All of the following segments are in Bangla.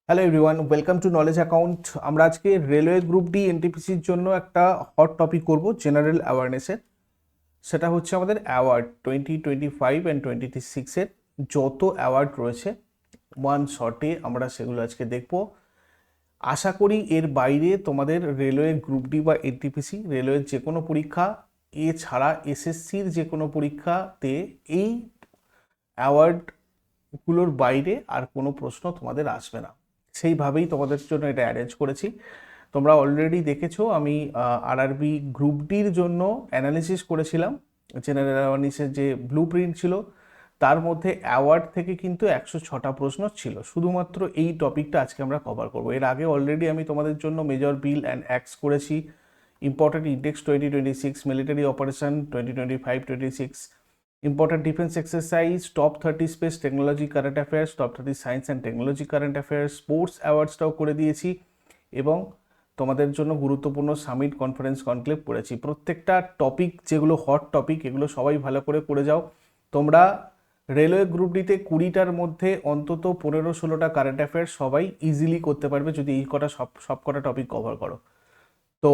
Hello everyone, welcome to knowledge account. আমরা আজকে রেলওয়ে গ্রুপ ডি এনটিপিসির জন্য একটা হট টপিক করব জেনারেল অ্যাওয়ারনেসের। সেটা হচ্ছে আমাদের অ্যাওয়ার্ড 2025 অ্যান্ড 2026-এর যত অ্যাওয়ার্ড রয়েছে ওয়ান শটে আমরা সেগুলো আজকে দেখব। আশা করি এর বাইরে তোমাদের রেলওয়ে গ্রুপ ডি বা এনটিপিসি, রেলওয়ের যে কোনো পরীক্ষা এছাড়া এসএসসির যে কোনো পরীক্ষাতে এই অ্যাওয়ার্ডগুলোর বাইরে আর কোনো প্রশ্ন তোমাদের আসবে না। সেইভাবেই তোমাদের জন্য এটা অ্যারেঞ্জ করেছি। তোমরা অলরেডি দেখেছো আমি আরআরবি গ্রুপ ডির জন্য অ্যানালিসিস করেছিলাম। জেনারেল অ্যাওয়ারনেসের যে ব্লু প্রিন্ট ছিল তার মধ্যে অ্যাওয়ার্ড থেকে কিন্তু 106টা প্রশ্ন ছিল। শুধুমাত্র এই টপিকটা আজকে আমরা কভার করব। এর আগে অলরেডি আমি তোমাদের জন্য মেজর বিল অ্যান্ড অ্যাক্টস করেছি, important index 2026, military operation 2025-26, important defence exercise, top 30 space technology current affairs, top 30 science and technology current affairs, sports অ্যাওয়ার্ডসটাও করে দিয়েছি এবং তোমাদের জন্য গুরুত্বপূর্ণ সামিট কনফারেন্স কনক্লেভ করেছি। প্রত্যেকটা টপিক যেগুলো হট টপিক এগুলো সবাই ভালো করে যাও। তোমরা রেলওয়ে গ্রুপ ডিতে 20টার মধ্যে অন্তত 15-16টা কারেন্ট অ্যাফেয়ার্স সবাই ইজিলি করতে পারবে যদি এই কটা সব কটা টপিক কভার করো। তো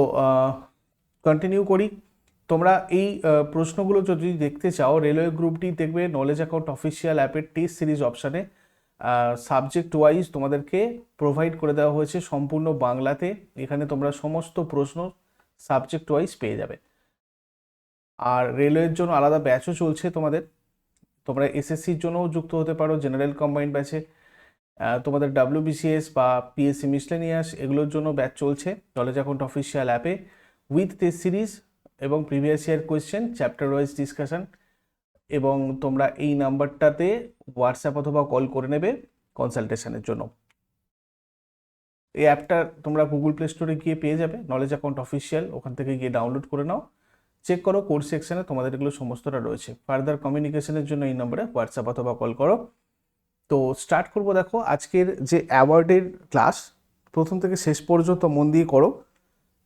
কন্টিনিউ করি। তোমরা এই প্রশ্নগুলো যদি দেখতে চাও, রেলওয়ে গ্রুপটি দেখবে নলেজ অ্যাকাউন্ট অফিসিয়াল অ্যাপের টেস্ট সিরিজ অপশানে সাবজেক্ট ওয়াইজ তোমাদেরকে প্রোভাইড করে দেওয়া হয়েছে সম্পূর্ণ বাংলাতে। এখানে তোমরা সমস্ত প্রশ্ন সাবজেক্ট ওয়াইজ পেয়ে যাবে। আর রেলওয়ের জন্য আলাদা ব্যাচও চলছে তোমাদের। তোমরা এসএসসির জন্যও যুক্ত হতে পারো জেনারেল কম্বাইন্ড ব্যাচে। তোমাদের ডাব্লিউবিসিএস বা পিএসসি মিসলেনিয়াস এগুলোর জন্য ব্যাচ চলছে নলেজ অ্যাকাউন্ট অফিসিয়াল অ্যাপে উইথ টেস্ট সিরিজ এবং previous year question, chapter wise discussion. এবং তোমরা এই নাম্বারটাতে হোয়াটসঅ্যাপ অথবা কল করে নেবে কনসালটেশনের জন্য। এই অ্যাপটা তোমরা গুগল প্লে স্টোরে গিয়ে পেয়ে যাবে, নলেজ অ্যাকাউন্ট অফিসিয়াল, ওখান থেকে গিয়ে ডাউনলোড করে নাও, চেক করো কোর্স সেকশনে তোমাদের এগুলো সমস্তটা রয়েছে। ফার্দার কমিউনিকেশনের জন্য এই নম্বরে হোয়াটসঅ্যাপ অথবা কল করো। তো স্টার্ট করব। দেখো আজকের যে অ্যাওয়ার্ডের ক্লাস প্রথম থেকে শেষ পর্যন্ত মন দিয়ে করো।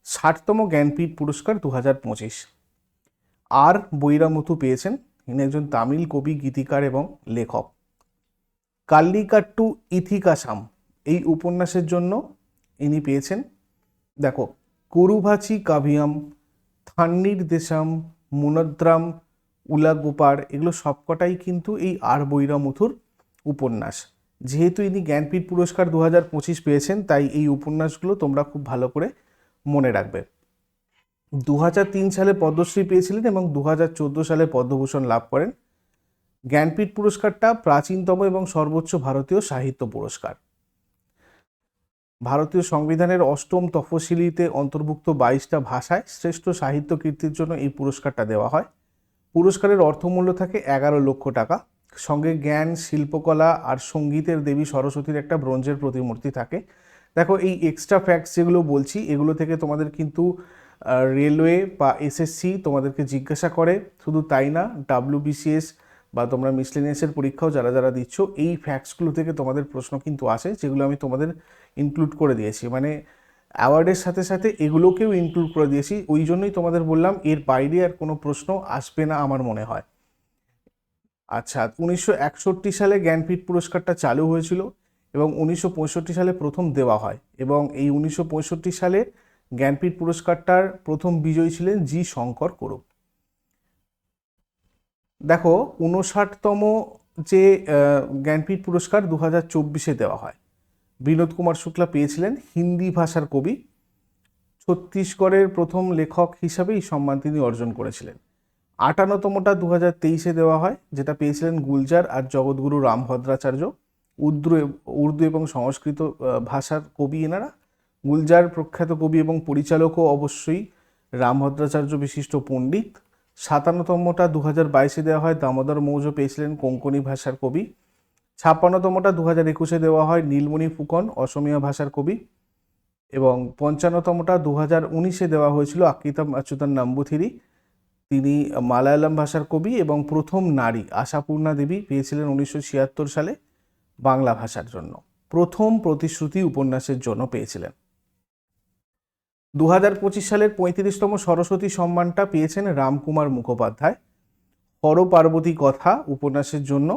60তম জ্ঞানপীঠ পুরস্কার 2025 আর বৈরামুথু পেয়েছেন। ইনি একজন তামিল কবি, গীতিকার এবং লেখক। কাল্লিকাট্টু ইথিকাসাম এই উপন্যাসের জন্য ইনি পেয়েছেন। দেখো, করুভাচি কাভিয়াম, থান্নির দেশাম, মুনদ্রাম, উলাগোপার এগুলো সবকটাই কিন্তু এই আর বৈরামুথুর উপন্যাস। যেহেতু ইনি জ্ঞানপীঠ পুরস্কার 2025 পেয়েছেন তাই এই উপন্যাসগুলো তোমরা খুব ভালো করে মনে রাখবে। 2003 সালে পদ্মশ্রী পেয়েছিলেন এবং 2014 সালে পদ্মভূষণ লাভ করেন। জ্ঞানপীঠ পুরস্কারটা প্রাচীনতম এবং সর্বোচ্চ ভারতীয় সাহিত্য পুরস্কার। ভারতীয় সংবিধানের 8ম তফসিলিতে অন্তর্ভুক্ত 22টা ভাষায় শ্রেষ্ঠ সাহিত্য কীর্তির জন্য এই পুরস্কারটা দেওয়া হয়। পুরস্কারের অর্থমূল্য থাকে 11 লক্ষ টাকা। সঙ্গে জ্ঞান, শিল্পকলা আর সঙ্গীতের দেবী সরস্বতীর একটা ব্রোঞ্জের প্রতিমূর্তি থাকে। দেখো, এই এক্সট্রা ফ্যাক্টস যেগুলো বলছি এগুলো থেকে তোমাদের কিন্তু রেলওয়ে বা এসএসসি তোমাদেরকে জিজ্ঞাসা করে। শুধু তাই না, ডাব্লিউবিসিএস বা তোমরা মিসলেনিয়াসের পরীক্ষাও যারা যারা দিচ্ছ এই ফ্যাক্টসগুলো থেকে তোমাদের প্রশ্ন কিন্তু আসে, যেগুলো আমি তোমাদের ইনক্লুড করে দিয়েছি। মানে অ্যাওয়ার্ডের সাথে সাথে এগুলোকেও ইনক্লুড করে দিয়েছি। ওই জন্যই তোমাদের বললাম এর বাইরে আর কোনো প্রশ্ন আসবে না আমার মনে হয়। আচ্ছা, 1961 সালে জ্ঞানপীঠ পুরস্কারটা চালু হয়েছিল এবং 1965 সালে প্রথম দেওয়া হয়। এবং এই 1965 সালে জ্ঞানপীঠ পুরস্কারটার প্রথম বিজয়ী ছিলেন জি শঙ্কর করুপ। দেখো, 59তম যে জ্ঞানপীঠ পুরস্কার 2024 দেওয়া হয়, বিনোদ কুমার শুক্লা পেয়েছিলেন। হিন্দি ভাষার কবি, ছত্তিশগড়ের প্রথম লেখক হিসাবে এই সম্মান তিনি অর্জন করেছিলেন। 58তমটা 2023 দেওয়া হয়, যেটা পেয়েছিলেন গুলজার আর জগৎগুরু রামভদ্রাচার্য। উর্দু এবং সংস্কৃত ভাষার কবি এনারা। গুলজার প্রখ্যাত কবি এবং পরিচালকও অবশ্যই, রামভদ্রাচার্য বিশিষ্ট পণ্ডিত। 57তমটা 2022 দেওয়া হয়, দামোদর মৌর্য পেয়েছিলেন কোঙ্কণী ভাষার কবি। 56তমটা 2021 দেওয়া হয়, নীলমণি ফুকন অসমীয়া ভাষার কবি। এবং 55তমটা 2019 দেওয়া হয়েছিল আকিতাম অচ্যুতান নাম্বুথিরি, তিনি মালায়ালাম ভাষার কবি এবং প্রথম নারী। আশাপূর্ণা দেবী পেয়েছিলেন 1976 সালে বাংলা ভাষার জন্য। প্রথম প্রতিশ্রুতি উপন্যাসের জন্য পেয়েছিলেন। 2025 সালের 35তম সরস্বতী সম্মানটা পেয়েছেন রামকুমার মুখোপাধ্যায়, হর পার্বতী কথা উপন্যাসের জন্য,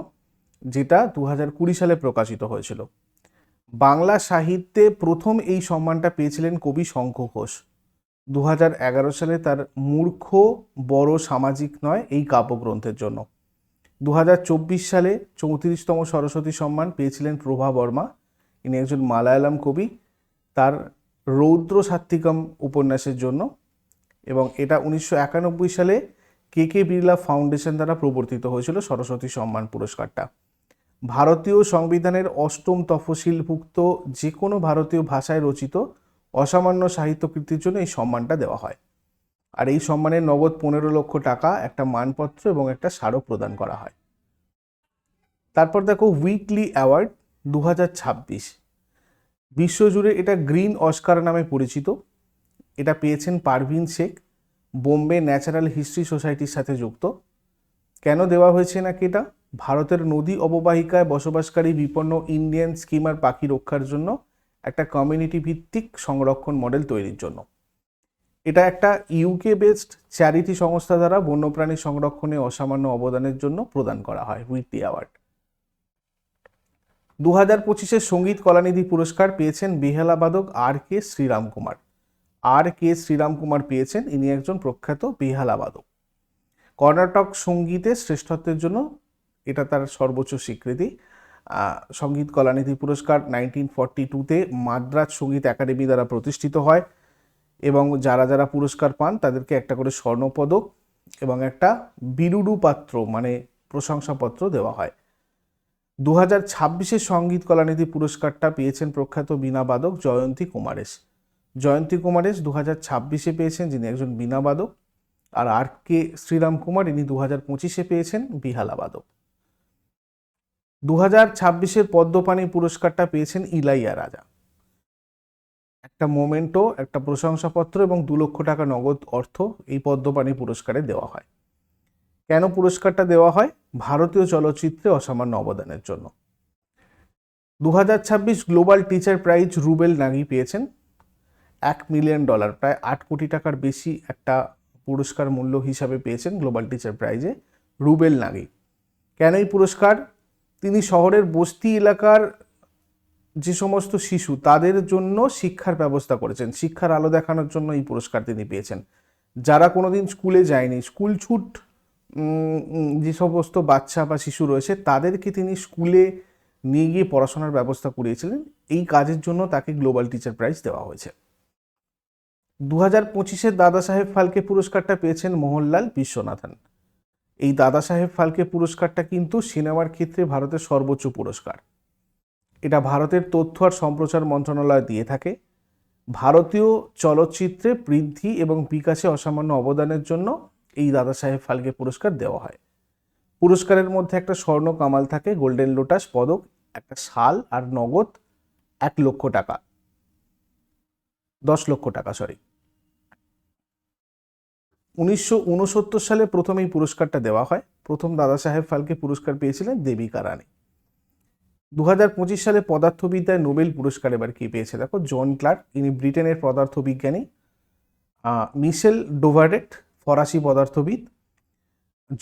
যেটা 2020 সালে প্রকাশিত হয়েছিল। বাংলা সাহিত্যে প্রথম এই সম্মানটা পেয়েছিলেন কবি শঙ্খ ঘোষ। 2011 সালে তার মূর্খ বড় সামাজিক নয় এই কাব্যগ্রন্থের জন্য। 2024 সালে 34তম সরস্বতী সম্মান পেয়েছিলেন প্রভা বর্মা। ইনি একজন মালায়ালাম কবি, তার রৌদ্র সাত্বিকম উপন্যাসের জন্য। এবং এটা 1991 সালে কে কে বিড়লা ফাউন্ডেশন দ্বারা প্রবর্তিত হয়েছিল সরস্বতী সম্মান পুরস্কারটা। ভারতীয় সংবিধানের 8ম তফসিলভুক্ত যে কোনো ভারতীয় ভাষায় রচিত অসামান্য সাহিত্যকৃতির জন্য এই সম্মানটা দেওয়া হয়। আর এই সম্মানের নগদ 15 লক্ষ টাকা, একটা মানপত্র এবং একটা স্মারক প্রদান করা হয়। তারপর দেখো উইকলি অ্যাওয়ার্ড 2026। বিশ্বজুড়ে এটা গ্রিন অস্কার নামে পরিচিত। এটা পেয়েছেন পারভিন শেখ, বোম্বে ন্যাচারাল হিস্ট্রি সোসাইটির সাথে যুক্ত। কেন দেওয়া হয়েছে নাকি এটা? ভারতের নদী অববাহিকায় বসবাসকারী বিপন্ন ইন্ডিয়ান স্কিমার পাখি রক্ষার জন্য একটা কমিউনিটি ভিত্তিক সংরক্ষণ মডেল তৈরির জন্য। এটা একটা ইউকে বেসড চ্যারিটি সংস্থা দ্বারা বন্যপ্রাণী সংরক্ষণে অসামান্য অবদানের জন্য প্রদান করা হয় উইকলি অ্যাওয়ার্ড। 2025-এর সঙ্গীত কলানিধি পুরস্কার পেয়েছেন বেহালা বাদক আর কে শ্রীরাম কুমার। আর কে শ্রীরাম কুমার পেয়েছেন, ইনি একজন প্রখ্যাত বেহালা বাদক। কর্ণাটক সঙ্গীতের শ্রেষ্ঠত্বের জন্য এটা তার সর্বোচ্চ স্বীকৃতি। সঙ্গীত কলানিধি পুরস্কার 1942-তে মাদ্রাজ সঙ্গীত একাডেমি দ্বারা প্রতিষ্ঠিত হয় এবং যারা যারা পুরস্কার পান তাদেরকে একটা করে স্বর্ণপদক এবং একটা বিরুডু পাত্র মানে প্রশংসাপত্র দেওয়া হয়। 2026-এর সঙ্গীত কলানিধি পুরস্কারটা পেয়েছেন প্রখ্যাত বীণাবাদক জয়ন্তী কুমারেশ। জয়ন্তী কুমারেশ 2026-এ পেয়েছেন, যিনি একজন বীণাবাদক। আর আর কে শ্রীরাম কুমার, ইনি 2025-এ পেয়েছেন বিহালা বাদক। 2026-এর পদ্মপাণি পুরস্কারটা পেয়েছেন ইলাইয়া রাজা। একটা মোমেন্টো, একটা প্রশংসাপত্র এবং 2 লক্ষ টাকা নগদ অর্থ এই পদ্মপাণি পুরস্কারে দেওয়া হয়। কেন পুরস্কারটা দেওয়া হয়? ভারতীয় চলচ্চিত্রে অসামান্য অবদানের জন্য। 2026 গ্লোবাল টিচার প্রাইজ রুবেল নাগি পেয়েছেন। $1 মিলিয়ন, প্রায় 8 কোটি টাকার বেশি একটা পুরস্কার মূল্য হিসাবে পেয়েছেন গ্লোবাল টিচার প্রাইজে রুবেল নাগি। কেন এই পুরস্কার? তিনি শহরের বস্তি এলাকার যে সমস্ত শিশু তাদের জন্য শিক্ষার ব্যবস্থা করেছেন, শিক্ষার আলো দেখানোর জন্য এই পুরস্কার তিনি পেয়েছেন। যারা কোনোদিন স্কুলে যায়নি, স্কুল ছুট যে সমস্ত বাচ্চা বা শিশু রয়েছে তাদেরকে তিনি স্কুলে নিয়ে গিয়ে পড়াশোনার ব্যবস্থা করিয়েছিলেন। এই কাজের জন্য তাকে গ্লোবাল টিচার প্রাইজ দেওয়া হয়েছে। 2025-এর দাদা সাহেব ফালকে পুরস্কারটা পেয়েছেন মোহনলাল বিশ্বনাথন। এই দাদা সাহেব ফালকে পুরস্কারটা কিন্তু সিনেমার ক্ষেত্রে ভারতের সর্বোচ্চ পুরস্কার। এটা ভারতের তথ্য আর সম্প্রচার মন্ত্রণালয় দিয়ে থাকে। ভারতীয় চলচ্চিত্রে বৃদ্ধি এবং বিকাশে অসামান্য অবদানের জন্য এই দাদা সাহেব ফালকে পুরস্কার দেওয়া হয়। পুরস্কারের মধ্যে একটা স্বর্ণ কামাল থাকে, গোল্ডেন লোটাস পদক, একটা শাল আর নগদ 1 লক্ষ টাকা, 10 লক্ষ টাকা 1969 সালে প্রথম এই পুরস্কারটা দেওয়া হয়। প্রথম দাদা সাহেব ফালকে পুরস্কার পেয়েছিলেন দেবিকা রানী। 2025 সালে পদার্থবিদ্যায় নোবেল পুরস্কার এবার কি পেয়েছে দেখো, জন ক্লার্ক, ইনি ব্রিটেনের পদার্থবিজ্ঞানী। মিশেল ডোভারেট, ফরাসি পদার্থবিদ।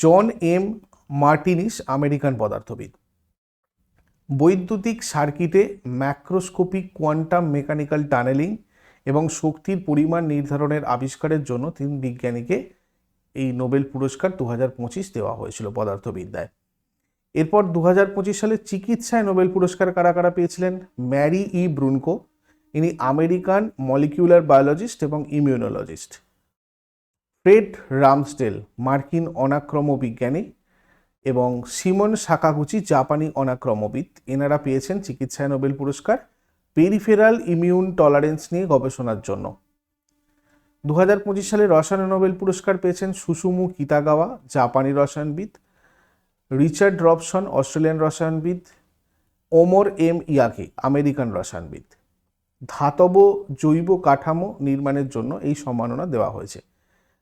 জন এম মার্টিনিস, আমেরিকান পদার্থবিদ। বৈদ্যুতিক সার্কিটে ম্যাক্রোস্কোপিক কোয়ান্টাম মেকানিক্যাল টানেলিং এবং শক্তির পরিমাণ নির্ধারণের আবিষ্কারের জন্য 3 বিজ্ঞানীকে এই নোবেল পুরস্কার 2025 দেওয়া হয়েছিল পদার্থবিদ্যায়। এরপর 2025 সালে চিকিৎসায় নোবেল পুরস্কার কারা কারা পেয়েছিলেন? ম্যারি ই ব্রুনকো, ইনি আমেরিকান মলিকিউলার বায়োলজিস্ট এবং ইমিউনোলজিস্ট। ফ্রেড রামস্ডেল, মার্কিন অনাক্রম বিজ্ঞানী, এবং সিমন সাকাগুচি, জাপানি অনাক্রমবিদ। এনারা পেয়েছেন চিকিৎসায় নোবেল পুরস্কার পেরিফেরাল ইমিউন টলারেন্স নিয়ে গবেষণার জন্য। 2025 সালে রসায়নে নোবেল পুরস্কার পেয়েছেন সুসুমু কিতাগাওয়া, জাপানি রসায়নবিদ। রিচার্ড রবসন, অস্ট্রেলিয়ান রসায়নবিদ। ওমর এম ইয়াগে, আমেরিকান রসায়নবিদ। ধাতব জৈব কাঠামো নির্মাণের জন্য এই সম্মাননা দেওয়া হয়েছে,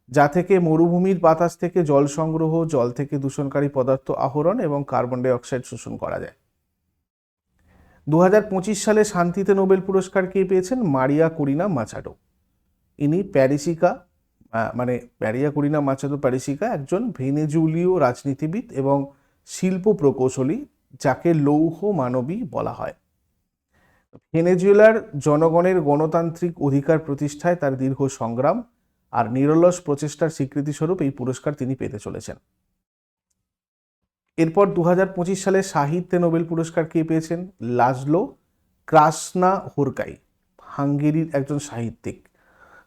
যা থেকে মরুভূমির বাতাস থেকে জল সংগ্রহ, জল থেকে দূষণকারী পদার্থ আহরণ এবং কার্বন ডাই অক্সাইড শোষণ করা যায়। 2025 সালে শান্তিতে নোবেল পুরস্কার কে পেয়েছেন? মারিয়া করিনা মাচাডো। ইনি প্যারিসিকা, মারিয়া করিনা মাচাডো প্যারিসিকা একজন ভেনেজুলীয় রাজনীতিবিদ এবং শিল্প প্রকৌশলী, যাকে লৌহ মানবী বলা হয়। ভেনেজুয়েলার জনগণের গণতান্ত্রিক অধিকার প্রতিষ্ঠায় তার দীর্ঘ সংগ্রাম আর নিরলস প্রচেষ্টার স্বীকৃতিস্বরূপ এই পুরস্কার তিনি পেতে চলেছেন। এরপর 2025 সালে সাহিত্যে নোবেল পুরস্কার কে পেয়েছেন? লাজলো ক্রাসনাহোরকাই, হাঙ্গেরির একজন সাহিত্যিক।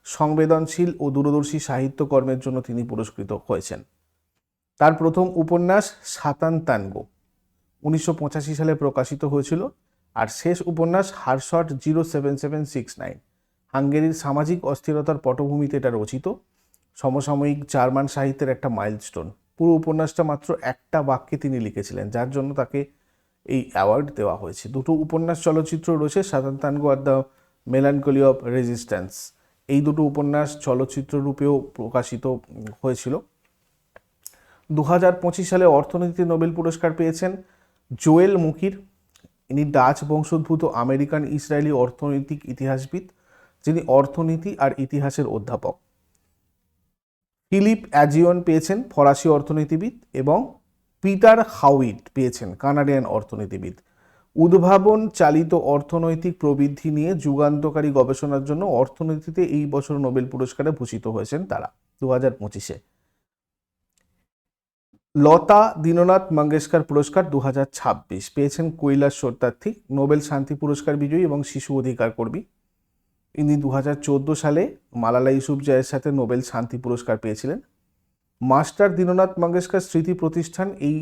সংবেদনশীল ও দূরদর্শী সাহিত্যকর্মের জন্য তিনি পুরস্কৃত হয়েছেন। তার প্রথম উপন্যাস সাতান তানগো 1985 সালে প্রকাশিত হয়েছিল, আর শেষ উপন্যাস হারশট 07769 হাঙ্গেরির সামাজিক অস্থিরতার পটভূমিতে এটা রচিত। সমসাময়িক জার্মান সাহিত্যের একটা মাইলস্টোন। পুরো উপন্যাসটা মাত্র একটা বাক্যে তিনি লিখেছিলেন, যার জন্য তাকে এই অ্যাওয়ার্ড দেওয়া হয়েছে। দুটো উপন্যাস চলচ্চিত্র রয়েছে, সাতান তানগো আর দ্য মেলানকলি অফ রেজিস্ট্যান্স। এই দুটো উপন্যাস চলচ্চিত্র রূপেও প্রকাশিত হয়েছিল। 2025 সালে অর্থনীতিতে নোবেল পুরস্কার পেয়েছেন জোয়েল মুকির। ইনি ডাচ বংশোদ্ভূত আমেরিকান ইসরায়েলি অর্থনৈতিক ইতিহাসবিদ, যিনি অর্থনীতি আর ইতিহাসের অধ্যাপক। ফিলিপ অ্যাজিয়ন পেয়েছেন, ফরাসি অর্থনীতিবিদ, এবং পিটার হাউইট পেয়েছেন, কানাডিয়ান অর্থনীতিবিদ। উদ্ভাবন চালিত অর্থনৈতিক প্রবৃদ্ধি নিয়ে যুগান্তকারী গবেষণার জন্য অর্থনীতিতে এই বছর নোবেল পুরস্কারে ভূষিত হয়েছেন তারা 2025-এ। লতা দীননাথ মঙ্গেশকর পুরস্কার 2026 পেয়েছেন কৈলাস সত্যার্থী, নোবেল শান্তি পুরস্কার বিজয়ী এবং শিশু অধিকার কর্মী। ইনি 2014 সালে মালালা ইউসুফজাইয়ের সাথে নোবেল শান্তি পুরস্কার পেয়েছিলেন। মাস্টার দীননাথ মঙ্গেশকর স্মৃতি প্রতিষ্ঠান এই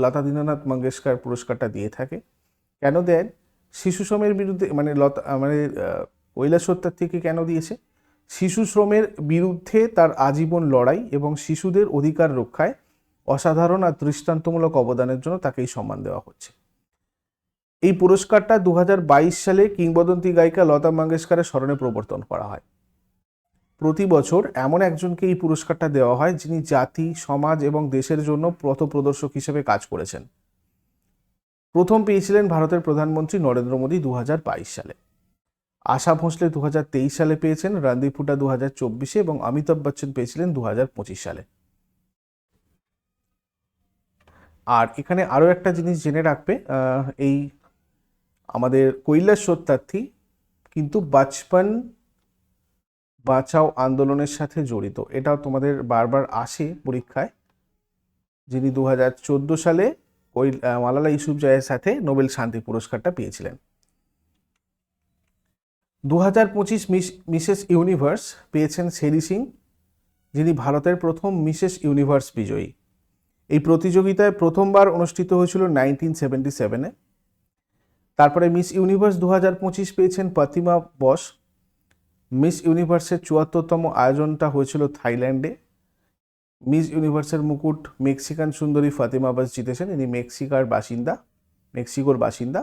লতা দীননাথ মঙ্গেশকর পুরস্কারটা দিয়ে থাকে। কেন দেন? শিশু শ্রমের বিরুদ্ধে, কৈলাস সত্যার্থীকে কেন দিয়েছে? শিশু শ্রমের বিরুদ্ধে তার আজীবন লড়াই এবং শিশুদের অধিকার রক্ষায় অসাধারণ আর দৃষ্টান্তমূলক অবদানের জন্য তাকে এই সম্মান দেওয়া হচ্ছে। এই পুরস্কারটা 2022 সালে কিংবদন্তি গায়িকা লতা মঙ্গেশকরের স্মরণে প্রবর্তন করা হয়। প্রতি বছর এমন একজনকে এই পুরস্কারটা দেওয়া হয় যিনি জাতি, সমাজ এবং দেশের জন্য পথপ্রদর্শক হিসেবে কাজ করেছেন। প্রথম পেয়েছিলেন ভারতের প্রধানমন্ত্রী নরেন্দ্র মোদী 2022 সালে। আশা ভোঁসলে 2023 সালে পেয়েছেন, রণদীপ হুডা 2024-এ এবং অমিতাভ বচ্চন পেয়েছিলেন 2025 সালে। আর এখানে আরও একটা জিনিস জেনে রাখবে, এই আমাদের কৈলাস সত্যার্থী কিন্তু বাচপন বাঁচাও আন্দোলনের সাথে জড়িত। এটাও তোমাদের বারবার আসে পরীক্ষায়, যিনি 2014 সালে মালালা ইউসুফজাইয়ের সাথে নোবেল শান্তি পুরস্কারটা পেয়েছিলেন। 2025 মিসেস ইউনিভার্স পেয়েছেন শেরি সিং, যিনি ভারতের প্রথম মিসেস ইউনিভার্স বিজয়ী। এই প্রতিযোগিতায় প্রথমবার অনুষ্ঠিত হয়েছিল 1977-এ। তারপরে মিস ইউনিভার্স 2025 পেয়েছেন প্রতিমা বস। মিস ইউনিভার্সের 74তম আয়োজনটা হয়েছিল থাইল্যান্ডে। মিস ইউনিভার্সের মুকুট মেক্সিকান সুন্দরী ফাতিমা বস জিতেছেন। ইনি মেক্সিকোর বাসিন্দা।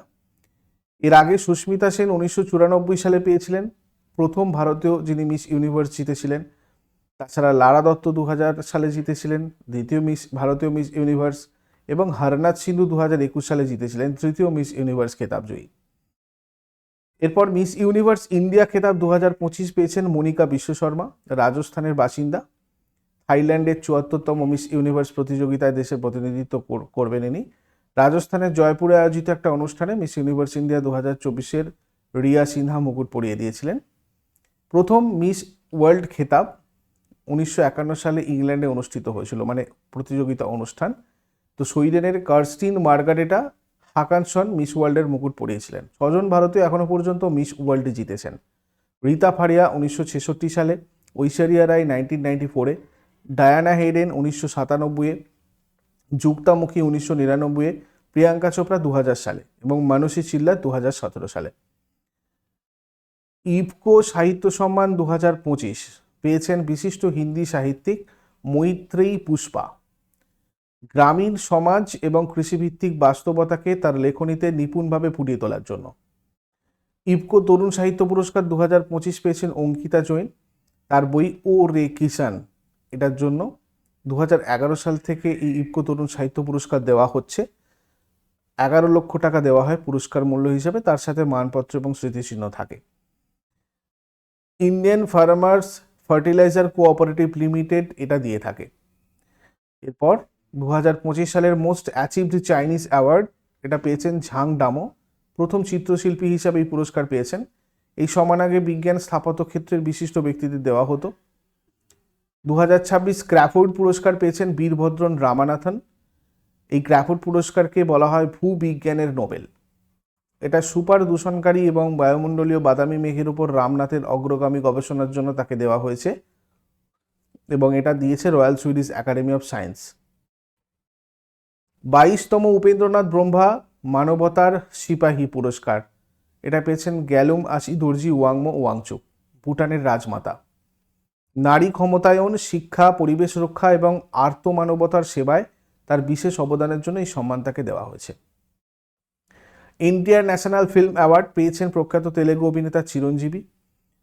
এর আগে সুস্মিতা সেন 1994 সালে পেয়েছিলেন, প্রথম ভারতীয় যিনি মিস ইউনিভার্স জিতেছিলেন। তাছাড়া লারা দত্ত 2000 সালে জিতেছিলেন, দ্বিতীয় ভারতীয় মিস ইউনিভার্স, এবং হরনাথ সিন্ধু 2021 সালে জিতেছিলেন, তৃতীয় মিস ইউনিভার্স খেতাব জয়ী। এরপর মিস ইউনিভার্স ইন্ডিয়া খেতাব 2025 পেয়েছেন মনিকা বিশ্বশর্মা, রাজস্থানের বাসিন্দা। থাইল্যান্ডের 74তম মিস ইউনিভার্স প্রতিযোগিতায় দেশের প্রতিনিধিত্ব করবেন ইনি। রাজস্থানের জয়পুরে আয়োজিত একটা অনুষ্ঠানে মিস ইউনিভার্স ইন্ডিয়া 2024-এর রিয়া সিনহা মুকুট পরিয়ে দিয়েছিলেন। প্রথম মিস ওয়ার্ল্ড খেতাব 1951 সালে ইংল্যান্ডে অনুষ্ঠিত হয়েছিল, প্রতিযোগিতা অনুষ্ঠান। তো সুইডেনের কার্স্টিন মার্গারেটা হাকানসন মিস ওয়ার্ল্ডের মুকুট পরিয়েছিলেন। 6 জন ভারতীয় এখনো পর্যন্ত মিস ওয়ার্ল্ড জিতেছেন। রীতা ফারিয়া 1966 সালে, ঐশ্বরিয়া রায় 1994-এ, ডায়ানা হেডেন 1997-এ, যুক্তামুখী 1999-এ, প্রিয়াঙ্কা চোপড়া 2000 সালে এবং মানসী চিল্লার 2017 সালে। ইফকো সাহিত্য সম্মান 2025 পেয়েছেন বিশিষ্ট হিন্দি সাহিত্যিক মৈত্রেয়ী পুষ্পা। গ্রামীণ সমাজ এবং কৃষিভিত্তিক বাস্তবতাকে তার লেখনীতে নিপুণভাবে ফুটিয়ে তোলার জন্য। ইফকো তরুণ সাহিত্য পুরস্কার 2025 পেয়েছেন অঙ্কিতা জৈন। তার বই ও রে কিষান, এটার জন্য 2011 সাল থেকে এই ইফকো তরুণ সাহিত্য পুরস্কার দেওয়া হচ্ছে। 11 লক্ষ টাকা দেওয়া হয় পুরস্কার মূল্য হিসেবে, তার সাথে মানপত্র এবং স্মৃতিচিহ্ন থাকে। Indian farmers fertiliser cooperative limited এটা দিয়ে থাকে। এরপর 2025 সালের মোস্ট অ্যাচিভড চাইনিজ অ্যাওয়ার্ড এটা পেয়েছেন ঝাং ডামো, প্রথম চিত্রশিল্পী হিসাবে এই পুরস্কার পেয়েছেন। এই সম্মান আগে বিজ্ঞান স্থাপত্য ক্ষেত্রের বিশিষ্ট ব্যক্তিদের দেওয়া হতো। 2026 ক্র্যাফোর্ড পুরস্কার পেয়েছেন বীরভদ্রন রামানাথন। এই ক্র্যাফোর্ড পুরস্কারকে বলা হয় ভূবিজ্ঞানের নোবেল। এটা সুপার দূষণকারী এবং বায়ুমণ্ডলীয় বাদামি মেঘের উপর রামনাথের অগ্রগামী গবেষণার জন্য তাকে দেওয়া হয়েছে এবং এটা দিয়েছে Royal Swedish Academy of Science. 22তম উপেন্দ্রনাথ ব্রহ্মা মানবতার সিপাহী পুরস্কার, এটা পেয়েছেন গ্যালুম আসি দর্জি ওয়াংমো ওয়াংচুক, ভুটানের রাজমাতা। নারী ক্ষমতায়ন, শিক্ষা, পরিবেশ রক্ষা এবং আর্ত মানবতার সেবায় তার বিশেষ অবদানের জন্য এই সম্মান তাকে দেওয়া হয়েছে। ইন্ডিয়ান ন্যাশনাল ফিল্ম অ্যাওয়ার্ড পেয়েছেন প্রখ্যাত তেলেগু অভিনেতা চিরঞ্জীবী।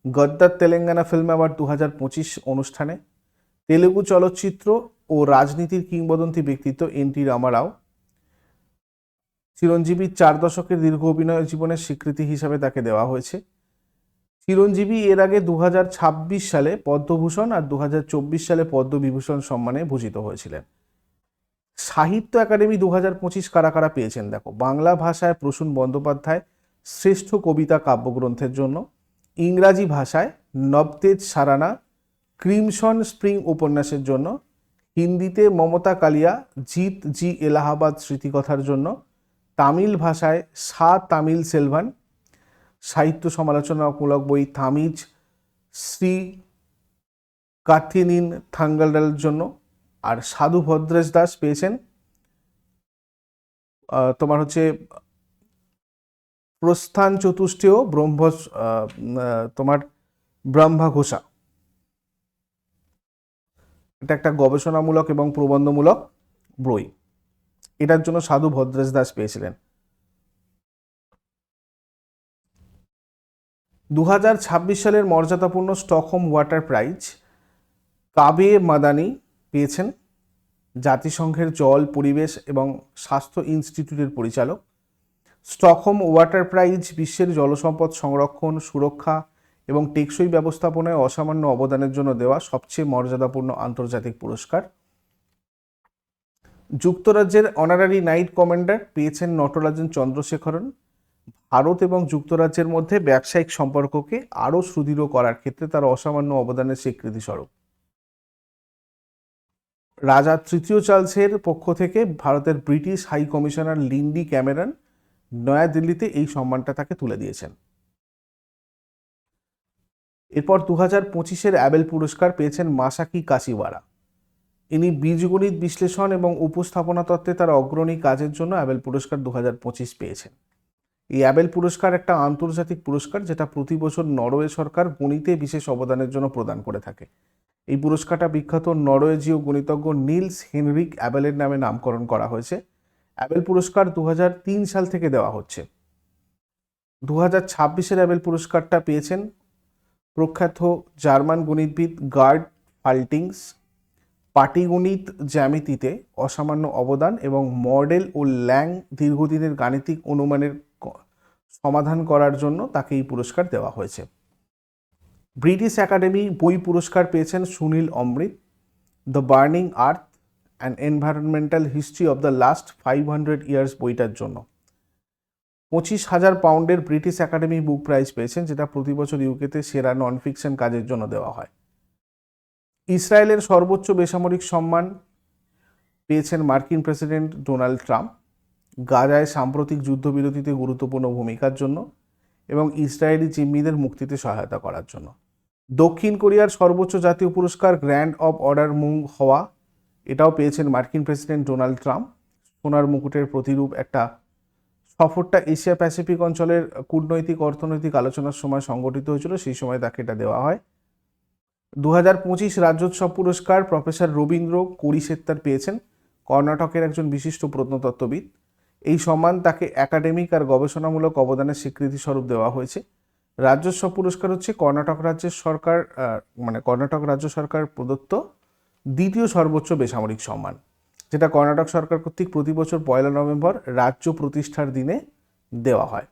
গদ্দার তেলেঙ্গানা ফিল্ম অ্যাওয়ার্ড 2025 অনুষ্ঠানে তেলেগু চলচ্চিত্র ও রাজনীতির কিংবদন্তি ব্যক্তিত্ব এন.টি. রামারাও। চিরঞ্জীবীর 4 দশকের দীর্ঘ অভিনয় জীবনের স্বীকৃতি হিসাবে তাকে দেওয়া হয়েছে। চিরঞ্জীবী এর আগে 2026 সালে পদ্মভূষণ আর 2024 সালে পদ্মবিভূষণ সম্মানে ভূষিত হয়েছিলেন। সাহিত্য একাডেমি 2025 কারা কারা পেয়েছেন দেখো, বাংলা ভাষায় প্রসূন বন্দ্যোপাধ্যায় শ্রেষ্ঠ কবিতা কাব্যগ্রন্থের জন্য, ইংরাজি ভাষায় নবতেজ সারানা ক্রিমসন স্প্রিং উপন্যাসের জন্য, হিন্দিতে মমতা কালিয়া জিত জি এলাহাবাদ স্মৃতিকথার জন্য, তামিল ভাষায় তামিল সেলভান সাহিত্য সমালোচনামূলক বই তামিজ শ্রী কার্থিনিন থাঙ্গালের জন্য, আর সাধু ভদ্রেশ দাস পেয়েছেন তোমার হচ্ছে প্রস্থান চতুষ্টয় তোমার ব্রহ্মা ঘোষা। এটা একটা গবেষণামূলক এবং প্রবন্ধমূলক বই, এটার জন্য সাধু ভদ্রেশ দাস পেয়েছিলেন। 2026 সালের মর্যাদাপূর্ণ স্টকহোম ওয়াটার প্রাইজ কাবে মাদানি পেয়েছেন, জাতিসংঘের জল, পরিবেশ এবং স্বাস্থ্য ইনস্টিটিউটের পরিচালক। স্টকহোম ওয়াটার প্রাইজ বিশ্বের জলসম্পদ সংরক্ষণ, সুরক্ষা এবং টেকসই ব্যবস্থাপনায় অসামান্য অবদানের জন্য দেওয়া সবচেয়ে মর্যাদাপূর্ণ আন্তর্জাতিক পুরস্কার। যুক্তরাজ্যের অনারারি নাইট কমান্ডার পেয়েছেন নটরাজন চন্দ্রশেখরন। ভারত এবং যুক্তরাজ্যের মধ্যে ব্যবসায়িক সম্পর্ককে আরও সুদৃঢ় করার ক্ষেত্রে তার অসামান্য অবদানের স্বীকৃতিস্বরূপ। রাজা তৃতীয় চার্লসের পক্ষ থেকে ভারতের British high commissioner Lindy Cameron নয়াদিল্লিতে এই সম্মানটা তাকে তুলে দিয়েছেন। এরপর 2025 অ্যাবেল পুরস্কার পেয়েছেন মাসাকি কাশিওয়ারা। ইনি বীজগণিত বিশ্লেষণ এবং উপস্থাপনা তত্ত্বে তার অগ্রণী কাজের জন্য অ্যাবেল পুরস্কার 2025 পেয়েছেন। এই অ্যাবেল পুরস্কার একটা আন্তর্জাতিক পুরস্কার যেটা প্রতি বছর নরওয়ে সরকার গণিতে বিশেষ অবদানের জন্য প্রদান করে থাকে। এই পুরস্কারটা বিখ্যাত নরওয়েজীয় গণিতজ্ঞ নিলস হেনরিক অ্যাবেলের নামে নামকরণ করা হয়েছে। অ্যাবেল পুরস্কার 2003 সাল থেকে দেওয়া হচ্ছে। 2026 অ্যাবেল পুরস্কারটা পেয়েছেন প্রখ্যাত জার্মান গণিতবিদ গার্ড ফাল্টিংস। পাটিগণিত জ্যামিতিতে অসামান্য অবদান এবং মডেল ও ল্যাং দীর্ঘদিনের গাণিতিক অনুমানের সমাধান করার জন্য তাকে এই পুরস্কার দেওয়া হয়েছে। ব্রিটিশ একাডেমি বই পুরস্কার পেয়েছেন Sunil Amrith. The burning earth and environmental history of the last 500 years বইটার জন্য। 25,000 পাউন্ডের ব্রিটিশ একাডেমি বুক প্রাইজ পেয়েছেন, যেটা প্রতি বছর ইউকেতে সেরা নন ফিকশন কাজের জন্য দেওয়া হয়। ইসরায়েলের সর্বোচ্চ বেসামরিক সম্মান পেয়েছেন মার্কিন প্রেসিডেন্ট ডোনাল্ড ট্রাম্প গাজায় সাম্প্রতিক যুদ্ধবিরতিতে গুরুত্বপূর্ণ ভূমিকার জন্য এবং ইসরায়েলি জিম্মিদের মুক্তিতে সহায়তা করার জন্য। দক্ষিণ কোরিয়ার সর্বোচ্চ জাতীয় পুরস্কার গ্র্যান্ড অফ অর্ডার মুং হওয়া, এটাও পেয়েছেন মার্কিন প্রেসিডেন্ট ডোনাল্ড ট্রাম্প। সোনার মুকুটের প্রতিরূপ একটা সফরটা এশিয়া প্যাসিফিক অঞ্চলের কূটনৈতিক অর্থনৈতিক আলোচনার সময় সংগঠিত হয়েছিল, সেই সময় তাকে এটা দেওয়া হয়। 2025 রাজ্যোৎসব পুরস্কার প্রফেসর রবীন্দ্র কোরিসেত্তার পেয়েছেন, কর্ণাটকের একজন বিশিষ্ট প্রত্নতত্ত্ববিদ। এই সম্মান তাকে একাডেমিক আর গবেষণামূলক অবদানের স্বীকৃতি স্বরূপ দেওয়া হয়েছে। রাজ্যোৎসব পুরস্কার হচ্ছে কর্ণাটক রাজ্য সরকার প্রদত্ত দ্বিতীয় সর্বোচ্চ বেসামরিক সম্মান, যেটা কর্ণাটক সরকার কর্তৃক প্রতি বছর 1 নভেম্বর রাজ্য প্রতিষ্ঠার দিনে দেওয়া হয়।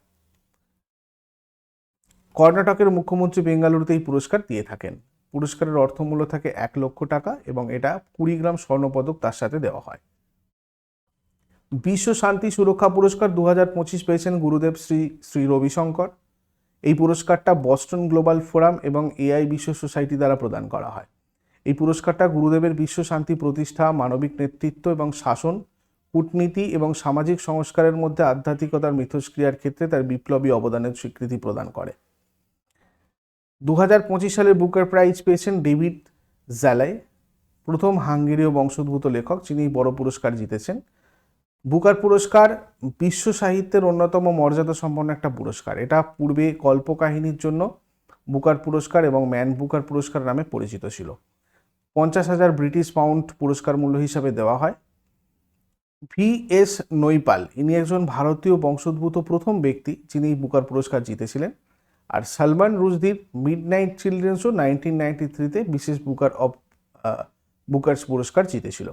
কর্ণাটকের মুখ্যমন্ত্রী বেঙ্গালুরুতে এই পুরস্কার দিয়ে থাকেন। পুরস্কারের অর্থমূল্য থাকে 1 লক্ষ টাকা এবং এটা 20 গ্রাম স্বর্ণপদক তার সাথে দেওয়া হয়। বিশ্ব শান্তি সুরক্ষা পুরস্কার 2025 পেয়েছেন গুরুদেব শ্রী শ্রী রবিশঙ্কর। এই পুরস্কারটা বস্টন গ্লোবাল ফোরাম এবং এআই বিশ্ব সোসাইটি দ্বারা প্রদান করা হয়। এই পুরস্কারটা গুরুদেবের বিশ্ব শান্তি প্রতিষ্ঠা, মানবিক নেতৃত্ব এবং শাসন, কূটনীতি এবং সামাজিক সংস্কারের মধ্যে আধ্যাত্মিকতার মিথস্ক্রিয়ার ক্ষেত্রে তার বিপ্লবী অবদানের স্বীকৃতি প্রদান করে। 2025 সালের বুকার প্রাইজ পেয়েছেন ডেভিড জ্যালাই, প্রথম হাঙ্গেরীয় বংশোদ্ভূত লেখক যিনি বড় পুরস্কার জিতেছেন। বুকার পুরস্কার বিশ্ব সাহিত্যের অন্যতম মর্যাদা সম্পন্ন একটা পুরস্কার। এটা পূর্বে কল্পকাহিনীর জন্য বুকার পুরস্কার এবং ম্যান বুকার পুরস্কার নামে পরিচিত ছিল। 50,000 ব্রিটিশ পাউন্ড পুরস্কার মূল্য হিসাবে দেওয়া হয়। VS নৈপাল, ইনি একজন ভারতীয় বংশোদ্ভূত প্রথম ব্যক্তি যিনি বুকার পুরস্কার জিতেছিলেন। আর সালমান রুশদির মিডনাইট চিলড্রেন্সও 1993-তে বিশেষ বুকার্স পুরস্কার জিতেছিল।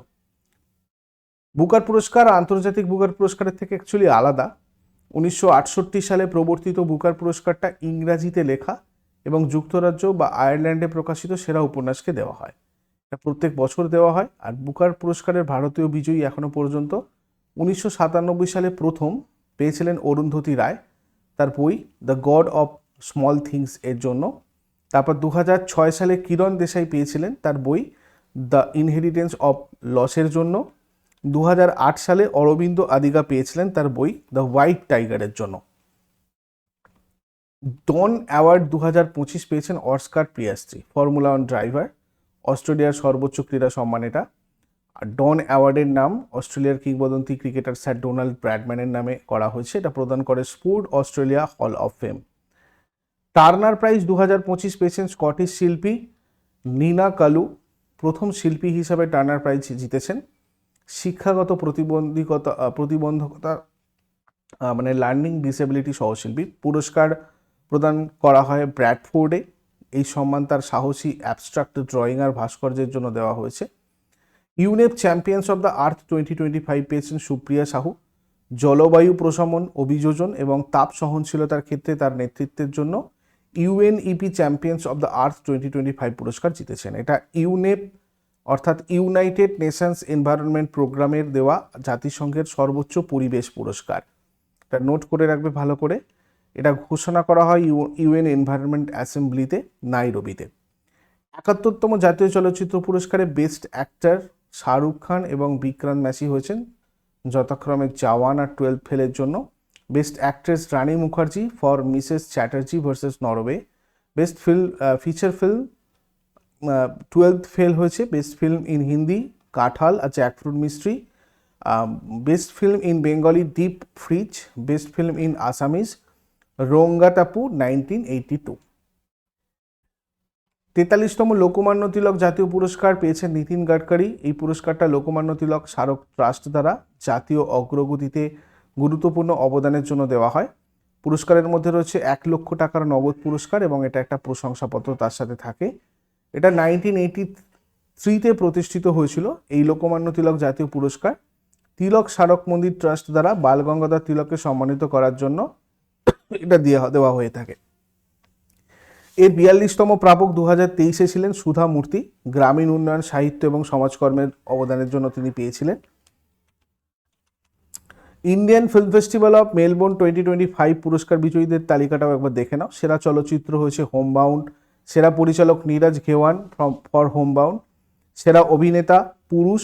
বুকার পুরস্কার আন্তর্জাতিক বুকার পুরস্কারের থেকে অ্যাকচুয়ালি আলাদা। 1968 সালে প্রবর্তিত বুকার পুরস্কারটা ইংরাজিতে লেখা এবং যুক্তরাজ্য বা আয়ারল্যান্ডে প্রকাশিত সেরা উপন্যাসকে দেওয়া হয়। এটা প্রত্যেক বছর দেওয়া হয়। আর বুকার পুরস্কারের ভারতীয় বিজয়ী এখনো পর্যন্ত 1997 সালে প্রথম পেয়েছিলেন অরুন্ধতী রায় তার বই the god of small things এর জন্য। তারপর 2006 সালে কিরণ দেশাই পেয়েছিলেন তার বই দ্য ইনহেরিটেন্স অফ লসের জন্য। 2008 সালে অরবিন্দ আদিগা পেয়েছিলেন তার বই দ্য হোয়াইট টাইগারের জন্য। ডন অ্যাওয়ার্ড 2025 পেয়েছেন অস্কার পিয়াস্ট্রি, ফর্মুলা 1 ড্রাইভার। অস্ট্রেলিয়ার সর্বোচ্চ ক্রীড়া সম্মান এটা। আর ডন অ্যাওয়ার্ডের নাম অস্ট্রেলিয়ার কিংবদন্তি ক্রিকেটার স্যার ডোনাল্ড ব্র্যাডম্যানের নামে করা হয়েছে। এটা প্রদান করে sport Australia hall of fame. Turner prize 2025 পেয়েছেন স্কটিশ শিল্পী নিনা কালু, প্রথম শিল্পী হিসাবে টার্নার প্রাইজ জিতেছেন। শিক্ষাগত প্রতিবন্ধকতা মানে লার্নিং ডিসেবিলিটি সহশিল্পী পুরস্কার প্রদান করা হয় ব্র্যাডফোর্ডে। এই সম্মান তার সাহসী অ্যাবস্ট্রাক্ট ড্রয়িং আর ভাস্কর্যের জন্য দেওয়া হয়েছে। ইউনেপ চ্যাম্পিয়ন্স অব দ্য আর্থ 2025 পেয়েছেন সুপ্রিয়া সাহু, জলবায়ু প্রশমন, অভিযোজন এবং তাপ সহনশীলতার ক্ষেত্রে তার নেতৃত্বের জন্য UNEP champions of the earth 2025 পুরস্কার জিতেছেন। এটা ইউনেপ অর্থাৎ ইউনাইটেড নেশনস এনভায়রনমেন্ট প্রোগ্রামের দেওয়া জাতিসংঘের সর্বোচ্চ পরিবেশ পুরস্কার। এটা নোট করে রাখবে ভালো করে। এটা ঘোষণা করা হয় ইউএন এনভায়রনমেন্ট অ্যাসেম্বলিতে নাইরোবিতে। 71তম জাতীয় চলচ্চিত্র পুরস্কারে বেস্ট অ্যাক্টর শাহরুখ খান এবং বিক্রান্ত ম্যাসি হয়েছেন যথাক্রমে জওয়ান আর 12 ফেলের জন্য। Best actress Rani Mukherjee for Mrs Chatterjee versus Norway. Best feature film 12th fail হয়েছে। Best film in Hindi Kathal আর jackfruit mystery. Best film in Bengali deep fridge. Best film in Assamese Rongatapu 1982। 43তম লোকমান্য তিলক জাতীয় পুরস্কার পেয়েছেন নীতিন গাডকারি। এই পুরস্কারটা লোকমান্য তিলক স্মারক ট্রাস্ট দ্বারা জাতীয় অগ্রগতিতে গুরুত্বপূর্ণ অবদানের জন্য দেওয়া হয়। পুরস্কারের মধ্যে রয়েছে 1 লক্ষ টাকার নগদ পুরস্কার এবং এটা একটা প্রশংসাপত্র তার সাথে থাকে। এটা 1983-তে প্রতিষ্ঠিত হয়েছিল। এই লোকমান্য তিলক জাতীয় পুরস্কার তিলক স্মারক মন্দির ট্রাস্ট দ্বারা বাল গঙ্গাধর তিলককে সম্মানিত করার জন্য এটা দেওয়া হয়ে থাকে। এর 42তম প্রাপক 2023-এ ছিলেন সুধা মূর্তি। গ্রামীণ উন্নয়ন, সাহিত্য এবং সমাজকর্মের অবদানের জন্য তিনি পেয়েছিলেন। Indian film Festival of Melbourne 2025 পুরস্কার বিজয়ীদের তালিকাটাও একবার দেখে নাও। সেরা চলচ্চিত্র হয়েছে হোমবাউন্ড। সেরা পরিচালক নীরজ ঘেওয়ান ফর হোমবাউন্ড। সেরা অভিনেতা পুরুষ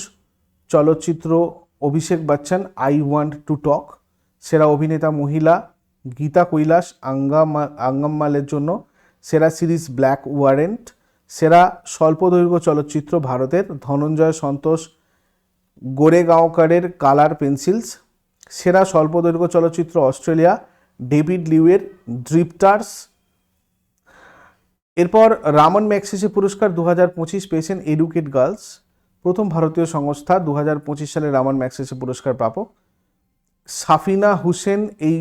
চলচ্চিত্র Abhishek Bachchan I want to talk. সেরা অভিনেতা মহিলা গীতা কৈলাস আঙ্গাম্মালের জন্য। সেরা সিরিজ ব্ল্যাক ওয়ারেন্ট। সেরা স্বল্পদৈর্ঘ্য চলচ্চিত্র ভারতের ধনঞ্জয় সন্তোষ গোরেগাঁওকারের কালার পেন্সিলস। সেরা স্বল্পদৈর্ঘ্য চলচ্চিত্র অস্ট্রেলিয়া ডেভিড লিউয়ের ড্রিফটার্স। এরপর রামন ম্যাগসেসে পুরস্কার 2025 পেয়েছেন এডুকেট গার্লস, প্রথম ভারতীয় সংস্থা 2025 সালে রামন ম্যাগসেসে পুরস্কার প্রাপক। সাফিনা হুসেন এই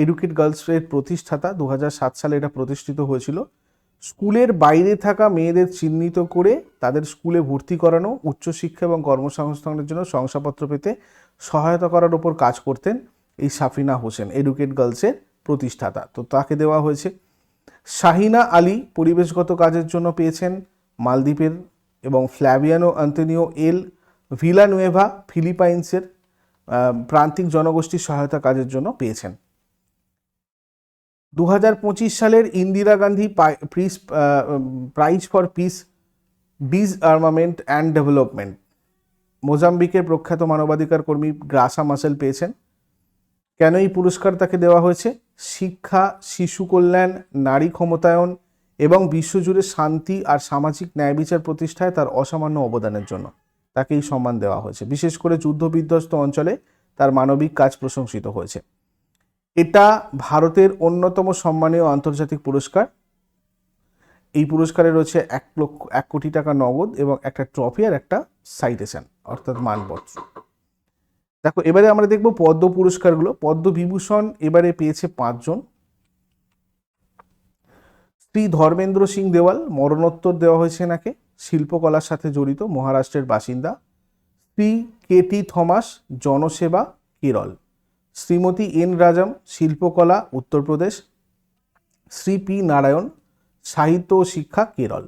এডুকেট গার্লসের প্রতিষ্ঠাতা। 2007 সালে এটা প্রতিষ্ঠিত হয়েছিল। স্কুলের বাইরে থাকা মেয়েদের চিহ্নিত করে তাদের স্কুলে ভর্তি করানো, উচ্চশিক্ষা এবং কর্মসংস্থানের জন্য শংসাপত্র পেতে সহায়তা করার উপর কাজ করতেন এই সাফিনা হোসেন, এডুকেট গার্লসের প্রতিষ্ঠাতা। তো তাকে দেওয়া হয়েছে। শাহিনা আলী পরিবেশগত কাজের জন্য পেয়েছেন মালদ্বীপের, এবং ফ্ল্যাভিয়ানো আন্তোনিও এল ভিলানুয়েভা ফিলিপাইন্সের। প্রান্তিক জনগোষ্ঠীর সহায়তা কাজের জন্য পেয়েছেন। 2025 সালের Indira Gandhi prize for peace, disarmament and development, মোজাম্বিকের প্রখ্যাত মানবাধিকার কর্মী গ্রাসা মাসেল পেয়েছেন। কেন এই পুরস্কার তাকে দেওয়া হয়েছে? শিক্ষা, শিশু কল্যাণ, নারী ক্ষমতায়ন এবং বিশ্বজুড়ে শান্তি আর সামাজিক ন্যায় বিচার প্রতিষ্ঠায় তার অসামান্য অবদানের জন্য তাকে এই সম্মান দেওয়া হয়েছে। বিশেষ করে যুদ্ধবিধ্বস্ত অঞ্চলে তার মানবিক কাজ প্রশংসিত হয়েছে। এটা ভারতের অন্যতম সম্মানীয় আন্তর্জাতিক পুরস্কার। এই পুরস্কারে রয়েছে 1 কোটি টাকা নগদ এবং একটা ট্রফি আর একটা সাইটেশন অর্থাৎ মানপত্র। দেখো, এবারে আমরা দেখব পদ্ম পুরস্কারগুলো। পদ্মবিভূষণ এবারে পেয়েছে 5 জন। শ্রী ধর্মেন্দ্র সিং দেওয়াল, মরণোত্তর দেওয়া হয়েছে এনাকে, শিল্পকলার সাথে জড়িত, মহারাষ্ট্রের বাসিন্দা। শ্রী কেটি থমাস, জনসেবা, কেরল। শ্রীমতী এন রাজাম, শিল্পকলা, উত্তরপ্রদেশ। শ্রী পি নারায়ণ, সাহিত্য ও শিক্ষা, কেরল।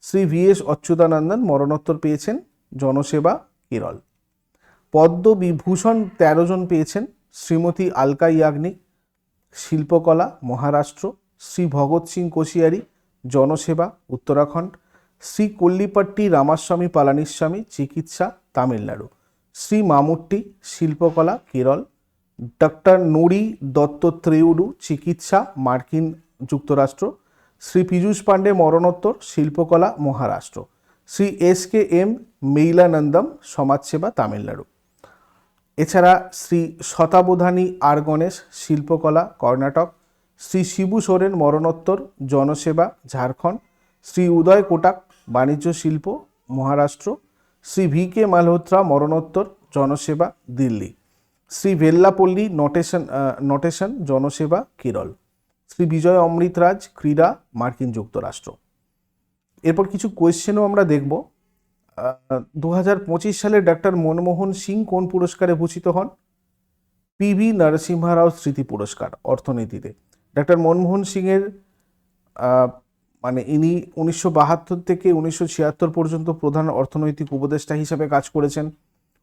শ্রী ভি এস অচ্যুতানন্দন, মরণোত্তর পেয়েছেন, জনসেবা, কেরল। পদ্মবিভূষণ 13 জন পেয়েছেন। শ্রীমতী আলকা ইয়াগনিক, শিল্পকলা, মহারাষ্ট্র। শ্রী ভগৎ সিং কোশিয়ারি, জনসেবা, উত্তরাখণ্ড। শ্রী কল্লিপাট্টি রামাস্বামী পালানিস্বামী, চিকিৎসা, তামিলনাড়ু। শ্রী মামুট্টি, শিল্পকলা, কেরল। ডক্টর নোরি দত্তত্রেয়ুডু, চিকিৎসা, মার্কিন যুক্তরাষ্ট্র। শ্রী পীযূষ পাণ্ডে, মরণোত্তর, শিল্পকলা, Maharashtra. Shri S K M Maylanandan, সমাজসেবা, তামিলনাড়ু। এছাড়া শ্রী শতাবধানী আর গণেশ, শিল্পকলা, কর্ণাটক। শ্রী শিবু সোরেন, মরণোত্তর, জনসেবা, ঝাড়খণ্ড। শ্রী উদয় কোটাক, বাণিজ্য শিল্প, মহারাষ্ট্র। শ্রী ভি কে মালহোত্রা, মরণোত্তর, জনসেবা, দিল্লি। শ্রী ভেল্লাপল্লী নটেশন, জনসেবা, কেরল। শ্রী বিজয় অমৃতরাজ, ক্রীড়া, মার্কিন যুক্তরাষ্ট্র। এরপর কিছু কোয়েশ্চেনও আমরা দেখব। 2025 সালে ডক্টর মনমোহন সিং কোন পুরস্কারে ভূষিত হন? পিভি নরসিম্হা রাও স্মৃতি পুরস্কার, অর্থনীতিতে। ডক্টর মনমোহন সিংয়ের ইনি 1972 থেকে 1976 পর্যন্ত প্রধান অর্থনৈতিক উপদেষ্টা হিসেবে কাজ করেছেন।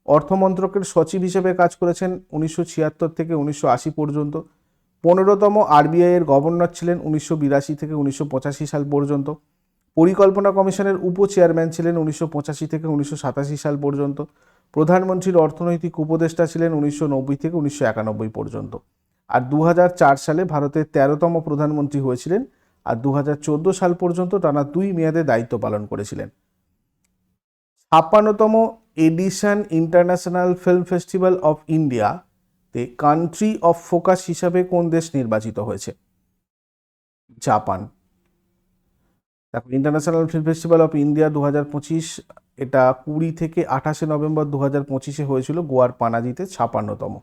অর্থমন্ত্রকের সচিব হিসেবে কাজ করেছেন 1976 থেকে 1980 পর্যন্ত। 15তম আরবিআই এর গভর্নর ছিলেন 1982 থেকে 1985 সাল পর্যন্ত। পরিকল্পনা কমিশনের উপ চেয়ারম্যান ছিলেন 1985 থেকে 1987 সাল পর্যন্ত। প্রধানমন্ত্রীর অর্থনৈতিক উপদেষ্টা ছিলেন 1990 থেকে 1991 পর্যন্ত। আর 2004 সালে ভারতের 13তম প্রধানমন্ত্রী হয়েছিলেন আর 2014 সাল পর্যন্ত টানা 2 মেয়াদে দায়িত্ব পালন করেছিলেন। 56তম edition International Film Festival of India তে কান্ট্রি অফ ফোকাস হিসাবে কোন দেশ নির্বাচিত হয়েছে? জাপান। দেখো, International Film Festival of India 2025 এটা 20 থেকে 28 নভেম্বর 2025 হয়েছিল গোয়ার পানাজিতে, 56তম।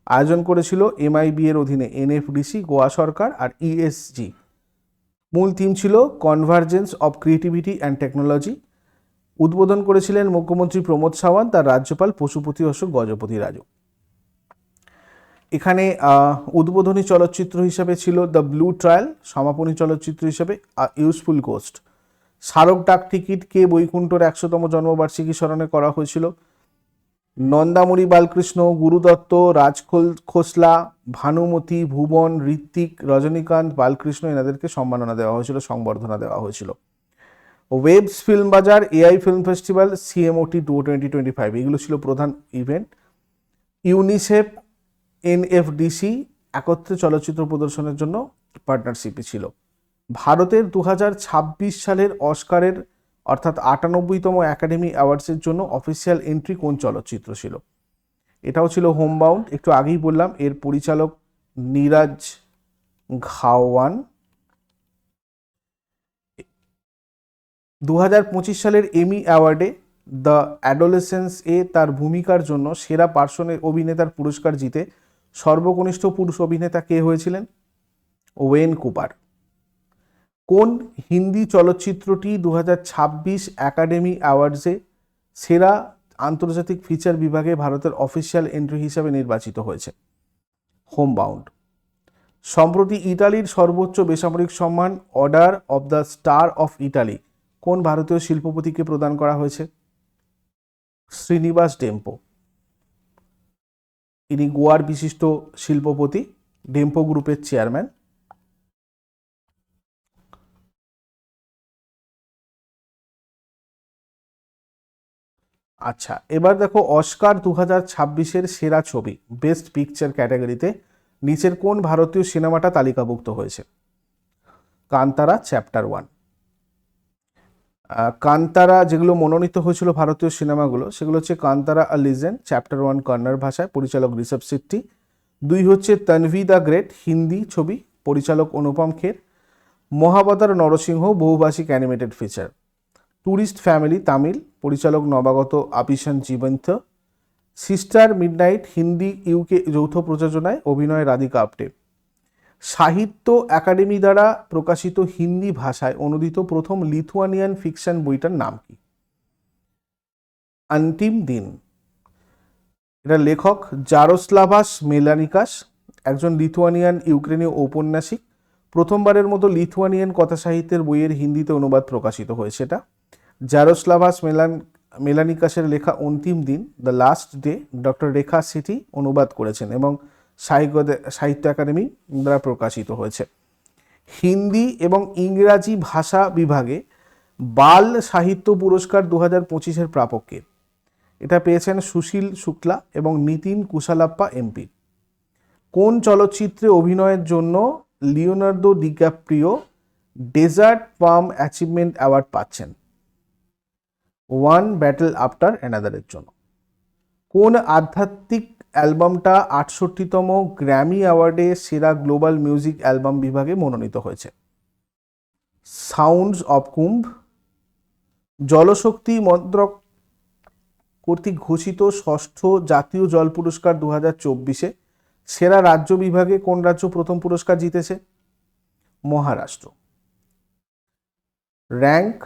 আয়োজন করেছিল MIB এর অধীনে NFDC, গোয়া সরকার আর ESG। মূল থিম ছিল convergence of creativity and technology. উদ্বোধন করেছিলেন মুখ্যমন্ত্রী প্রমোদ সাওয়ান্ত আর রাজ্যপাল পশুপতি অশোক গজপতি রাজু। এখানে উদ্বোধনী চলচ্চিত্র হিসেবে ছিল দ্য ব্লু ট্রায়াল, সমাপনী চলচ্চিত্র হিসেবে ইউজফুল গোস্ট। স্মারক ডাক টিকিট কে বৈকুণ্ঠর 100তম জন্মবার্ষিকী স্মরণে করা হয়েছিল। নন্দামণি বালকৃষ্ণ, গুরুদত্ত, খোসলা, ভানুমতি, ভুবন, ঋত্বিক, রজনীকান্ত, বালকৃষ্ণ এনাদেরকে সম্মাননা দেওয়া হয়েছিল, সংবর্ধনা দেওয়া হয়েছিল। ওয়েবস ফিল্ম বাজার, AI ফিল্ম ফেস্টিভ্যাল, CMOT 2025 এগুলো ছিল প্রধান ইভেন্ট। ইউনিসেফ, NFDC একত্রে চলচ্চিত্র প্রদর্শনের জন্য পার্টনারশিপে ছিল। ভারতের 2026 সালের অস্কারের অর্থাৎ 98তম একাডেমি অ্যাওয়ার্ডসের জন্য অফিসিয়াল এন্ট্রি কোন চলচ্চিত্র ছিল? এটাও ছিল হোমবাউন্ড, একটু আগেই বললাম। এর পরিচালক নীরাজ ঘাওয়ান। 2025 সালের এমি অ্যাওয়ার্ডে দ্য অ্যাডোলেসেন্স এ তার ভূমিকার জন্য সেরা পার্শ্ব অভিনেতার পুরস্কার জিতে সর্বকনিষ্ঠ পুরুষ অভিনেতা কে হয়েছিলেন? Owen Cooper. কোন হিন্দি চলচ্চিত্রটি 2026 একাডেমি অ্যাওয়ার্ডসে সেরা আন্তর্জাতিক ফিচার বিভাগে ভারতের অফিসিয়াল এন্ট্রি হিসাবে নির্বাচিত হয়েছে? হোমবাউন্ড। সম্প্রতি ইতালির সর্বোচ্চ বেসামরিক সম্মান order of the star of Italy কোন ভারতীয় শিল্পপতিকে প্রদান করা হয়েছে? শ্রীনিবাস ডেম্পো। ইনি গোয়ার বিশিষ্ট শিল্পপতি, ডেম্পো গ্রুপের চেয়ারম্যান। আচ্ছা, এবার দেখো অস্কার 2026-এর সেরা ছবি বেস্ট পিকচার ক্যাটাগরিতে নিচের কোন ভারতীয় সিনেমাটা তালিকাভুক্ত হয়েছে? কান্তারা চ্যাপ্টার 1। কান্তারা যেগুলো মনোনীত হয়েছিল ভারতীয় সিনেমাগুলো, সেগুলো হচ্ছে কান্তারা আ লিজেন্ড চ্যাপ্টার 1 কন্নড় ভাষায়, পরিচালক ঋষভ শেট্টি। 2 হচ্ছে তনভি দ্য গ্রেট হিন্দি ছবি, পরিচালক অনুপম খের। মহাবতার নরসিংহ বহুভাষিক animated feature. Tourist family Tamil, পরিচালক নবাগত আবিশান জীবন্ত। সিস্টার মিডনাইট হিন্দি ইউকে যৌথ প্রযোজনায়, অভিনয় রাধিকা আপ্টে। সাহিত্য একাডেমি দ্বারা প্রকাশিত হিন্দি ভাষায় অনুদিত প্রথম লিথুয়ানিয়ান ফিকশন বইটার নাম কি? অন্তিম দিন। এটা লেখক জারোস্লাভাস মেলানিকাস, একজন লিথুয়ানিয়ান ইউক্রেনীয় ঔপন্যাসিক। প্রথমবারের মতো লিথুয়ানিয়ান কথা সাহিত্যের বইয়ের হিন্দিতে অনুবাদ প্রকাশিত হয়েছে। এটা জারোস্লাভাস মেলানিকাসের লেখা অন্তিম দিন, দ্য লাস্ট ডে, ডক্টর রেখা সেঠি অনুবাদ করেছেন এবং সাহিত্য একাডেমি দ্বারা প্রকাশিত হয়েছে। হিন্দি এবং ইংরাজি ভাষা বিভাগে বাল সাহিত্য পুরস্কার 2025-এর প্রাপককে? এটা পেয়েছেন সুশীল শুক্লা এবং নিতিন কুশালাপ্পা এমপি। কোন চলচ্চিত্রে অভিনয়ের জন্য লিওনার্দো ডিক্যাপ্রিও ডেজার্ট পাম অ্যাচিভমেন্ট অ্যাওয়ার্ড পাচ্ছেন? ওয়ান ব্যাটল আফটার অ্যানাদারের জন্য। কোন আধ্যাত্মিক অ্যালবামটা 68তম গ্র্যামি অ্যাওয়ার্ডে সেরা গ্লোবাল মিউজিক অ্যালবাম বিভাগে মনোনীত হয়েছে? সাউন্ডস অফ কুম্ভ। জলশক্তি মন্ত্রক কর্তৃক ঘোষিত ষষ্ঠ জাতীয় জল পুরস্কার 2024-এ সেরা রাজ্য বিভাগে কোন রাজ্য প্রথম পুরস্কার জিতেছে? মহারাষ্ট্র। র্যাঙ্ক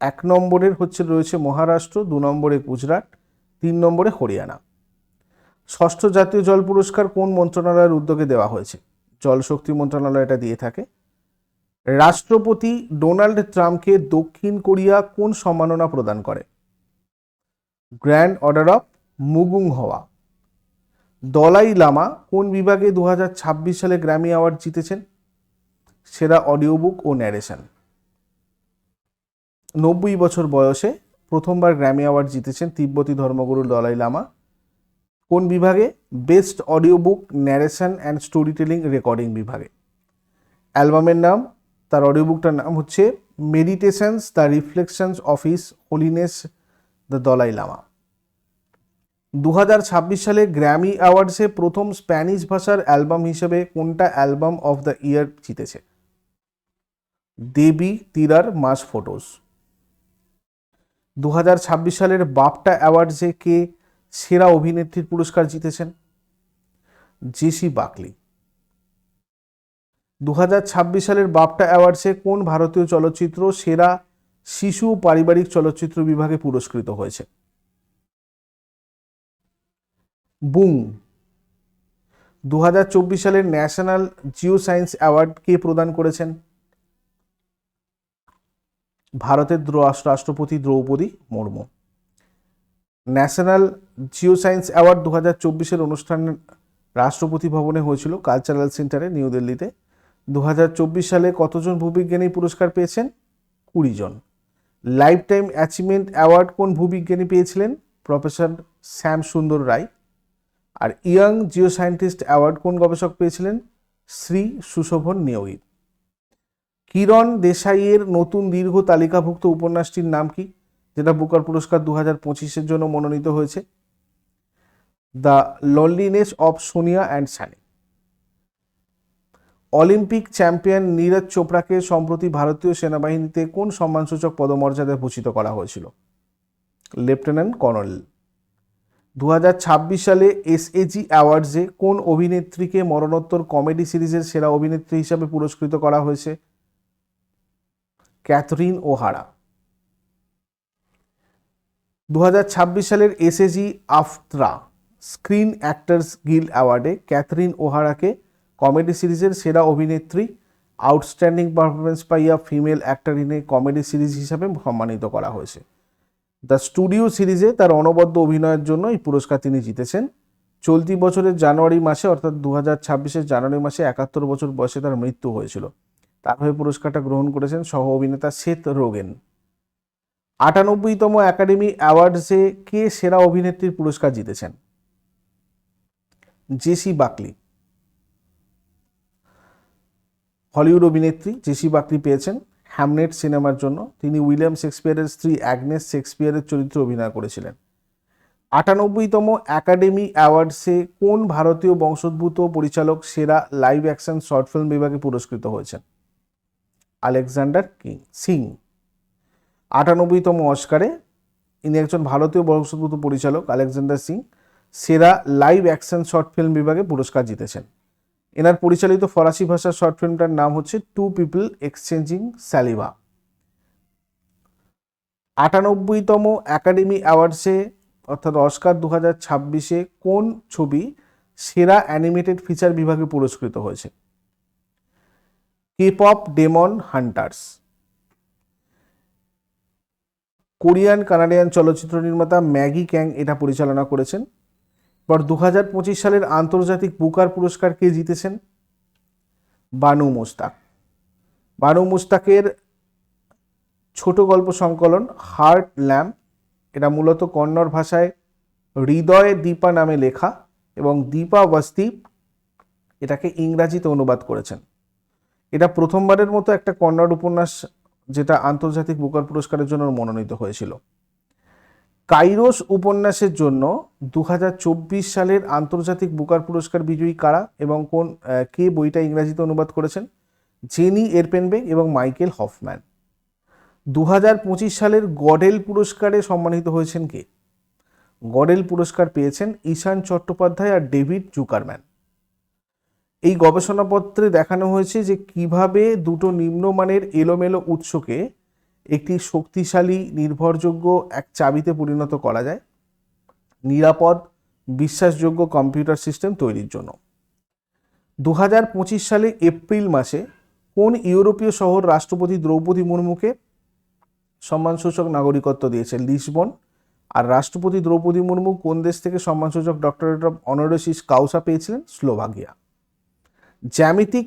1 নম্বরের রয়েছে মহারাষ্ট্র, 2 নম্বরে গুজরাট, 3 নম্বরে হরিয়ানা। ষষ্ঠ জাতীয় জল পুরস্কার কোন মন্ত্রণালয়ের উদ্যোগে দেওয়া হয়েছে? জলশক্তি মন্ত্রণালয় এটা দিয়ে থাকে। রাষ্ট্রপতি ডোনাল্ড ট্রাম্পকে দক্ষিণ কোরিয়া কোন সম্মাননা প্রদান করে? গ্র্যান্ড অর্ডার অফ মুগুং হওয়া। দলাই লামা কোন বিভাগে 2026 সালে গ্র্যামি অ্যাওয়ার্ড জিতেছেন? সেরা অডিও বুক ও ন্যারেশন। 90 বছর বয়সে প্রথমবার গ্র্যামি অ্যাওয়ার্ড জিতেছেন তিব্বতী ধর্মগুরু দলাই লামা। কোন বিভাগে? Best audio book narration and story telling recording বিভাগে। অ্যালবামের নাম, তার অডিও বুকটার নাম হচ্ছে meditations the reflections of his holiness the Dalai Lama. 2026 সালে গ্র্যামি অ্যাওয়ার্ডসে প্রথম স্প্যানিশ ভাষার অ্যালবাম হিসেবে কোনটা অ্যালবাম অফ দ্য ইয়ার জিতেছে? দেবী তিরার মাস ফটোস। 2026 সালের বাফটা অ্যাওয়ার্ডসে কে সেরা অভিনেত্রীর পুরস্কার জিতেছেন? জেসি বাকলি। 2026 সালের বাফটা অ্যাওয়ার্ডসে কোন ভারতীয় চলচ্চিত্র সেরা শিশু পারিবারিক চলচ্চিত্র বিভাগে পুরস্কৃত হয়েছে? বুং। 2024 সালের ন্যাশনাল জিও সায়েন্স অ্যাওয়ার্ড কে প্রদান করেছেন? ভারতের রাষ্ট্রপতি Droupadi Murmu. National geo science award 2024-এর অনুষ্ঠান রাষ্ট্রপতি ভবনে হয়েছিল, কালচারাল সেন্টারে, নিউ দিল্লিতে। 2024 সালে কতজন ভূবিজ্ঞানী পুরস্কার পেয়েছেন? 20 জন। লাইফ টাইম অ্যাচিভমেন্ট অ্যাওয়ার্ড কোন ভূবিজ্ঞানী পেয়েছিলেন? প্রফেসর শ্যাম সুন্দর রায়। আর ইয়াং জিও সায়েন্টিস্ট অ্যাওয়ার্ড কোন গবেষক পেয়েছিলেন? শ্রী সুশোভন নিয়োগী। কিরণ দেশাইয়ের নতুন দীর্ঘ তালিকাভুক্ত উপন্যাসটির নাম কি, যেটা বুকার পুরস্কার 2025-এর জন্য মনোনীত হয়েছে? The loneliness of Sonia and Sunny. Olympic champion Neeraj চোপড়াকে সম্প্রতি ভারতীয় সেনাবাহিনীতে কোন সম্মানসূচক পদমর্যাদায় ভূষিত করা হয়েছিল? Lieutenant colonel. 2026 সালে এসএজি অ্যাওয়ার্ডসে কোন অভিনেত্রীকে মরণোত্তর কমেডি সিরিজের সেরা অভিনেত্রী হিসাবে পুরস্কৃত করা হয়েছে? Catherine O'Hara. 2026 সালের SAG AFTRA screen actors guild অ্যাওয়ার্ডে ক্যাথরিন ওহারাকে কমেডি সিরিজের সেরা অভিনেত্রী, outstanding performance by a female actor in a comedy series হিসাবে সম্মানিত করা হয়েছে। দ্য স্টুডিও সিরিজে তার অনবদ্য অভিনয়ের জন্য এই পুরস্কার তিনি জিতেছেন। চলতি বছরের জানুয়ারি মাসে অর্থাৎ 2026-এর জানুয়ারি মাসে 71 বছর বয়সে তার মৃত্যু হয়েছিল। তার হয়ে পুরস্কারটা গ্রহণ করেছেন সহ অভিনেতা সেথ রোগেন। 98তম একাডেমি অ্যাওয়ার্ডসে কে সেরা অভিনেত্রীর পুরস্কার জিতেছেন? জেসি বাকলি। হলিউড অভিনেত্রী জেসি বাকলি পেয়েছেন হ্যামনেট সিনেমার জন্য। তিনি উইলিয়াম শেক্সপিয়ারের স্ত্রী অ্যাগনেস শেক্সপিয়ারের চরিত্রে অভিনয় করেছিলেন। 98তম একাডেমি অ্যাওয়ার্ডসে কোন ভারতীয় বংশোদ্ভূত পরিচালক সেরা লাইভ অ্যাকশন শর্ট ফিল্ম বিভাগে পুরস্কৃত হয়েছেন? আলেকজান্ডার সিং। 98তম অস্কারে ইনি একজন ভারতীয় বংশোদ্ভূত পরিচালক আলেকজান্ডার সিং সেরা লাইভ অ্যাকশন শর্ট ফিল্ম বিভাগে পুরস্কার জিতেছেন। এনার পরিচালিত ফরাসি ভাষার শর্ট ফিল্মটার নাম হচ্ছে টু পিপল এক্সচেঞ্জিং স্যালিভা। 98তম একাডেমি অ্যাওয়ার্ডসে অর্থাৎ অস্কার 2026-এ কোন ছবি সেরা অ্যানিমেটেড ফিচার বিভাগে পুরস্কৃত হয়েছে? K pop Demon Hunters. Korean Canadian চলচ্চিত্র নির্মাতা ম্যাগি ক্যাং এটা পরিচালনা করেছেন। এবার 2025 সালের আন্তর্জাতিক বুকার পুরস্কার কে জিতেছেন? বানু মুস্তাক। বানু মুস্তাকের ছোট গল্প সংকলন হার্ট ল্যাম্প এটা মূলত কন্নড় ভাষায় হৃদয় দীপা নামে লেখা এবং দীপা বস্তি এটাকে ইংরাজিতে অনুবাদ করেছেন। এটা প্রথমবারের মতো একটা কন্নড় উপন্যাস যেটা আন্তর্জাতিক বুকার পুরস্কারের জন্য মনোনীত হয়েছিল। কাইরোস উপন্যাসের জন্য 2024 সালের আন্তর্জাতিক বুকার পুরস্কার বিজয়ী কারা এবং কে বইটা ইংরাজিতে অনুবাদ করেছেন? জেনি এরপেনবেক এবং মাইকেল হফম্যান। 2025 সালের গডেল পুরস্কারে সম্মানিত হয়েছেন কে? গডেল পুরস্কার পেয়েছেন ঈশান চট্টোপাধ্যায় আর ডেভিড জুকারম্যান। এই গবেষণাপত্রে দেখানো হয়েছে যে কিভাবে দুটো নিম্নমানের এলোমেলো উৎসকে একটি শক্তিশালী নির্ভরযোগ্য এক চাবিতে পরিণত করা যায় নিরাপদ বিশ্বাসযোগ্য কম্পিউটার সিস্টেম তৈরির জন্য। 2025 সালে এপ্রিল মাসে কোন ইউরোপীয় শহর রাষ্ট্রপতি দ্রৌপদী মুর্মুকে সম্মানসূচক নাগরিকত্ব দিয়েছে? লিসবন। আর রাষ্ট্রপতি দ্রৌপদী মুর্মু কোন দেশ থেকে সম্মানসূচক ডক্টরেট অফ অনারিস কাউসা পেয়েছিলেন? স্লোভাকিয়া। জ্যামিতিক